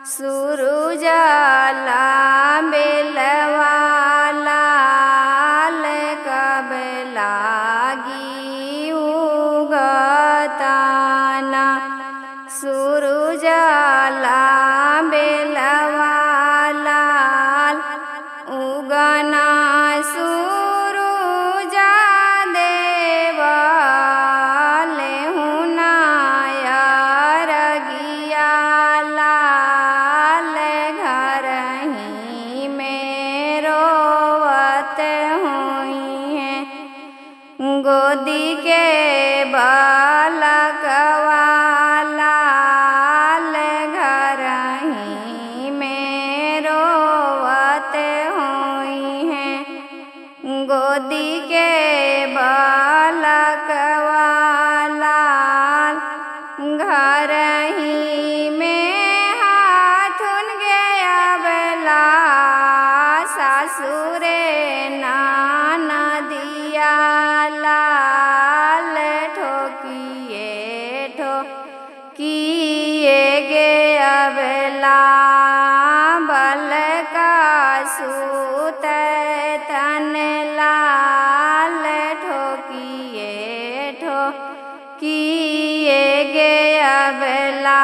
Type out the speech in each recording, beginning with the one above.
सूरुजा बेलवा लाल कब लागी उगताना। सूरुजा बेलवा लाल उगना सूरुजा देवा लेहुना रगिया लाल घर ही में रोवत हुई है। गोदी के बालकवा लाल घर ही में रोवत हुई है। गोदी के बालकवा लाल घर ही में हाथुन गया बेला सासुरे नाना दिया लाल ठोकिए ठोकिए गया बेला बल का सूत तन लाल ठोकिए ठोकिए गया बेला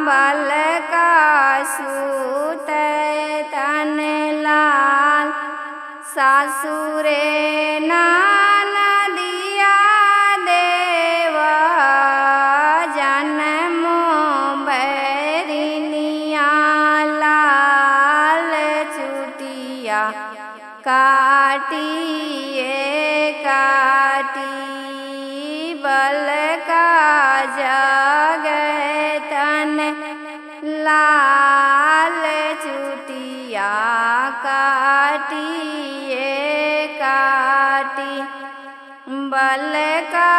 बल का सूत तन लाल। सासुरे नाना दिया देवा जन्मो बैरिनिया लाल चुटिया काटिए काटी बल का जगतन लाल चुटिया काटिए काटी बल का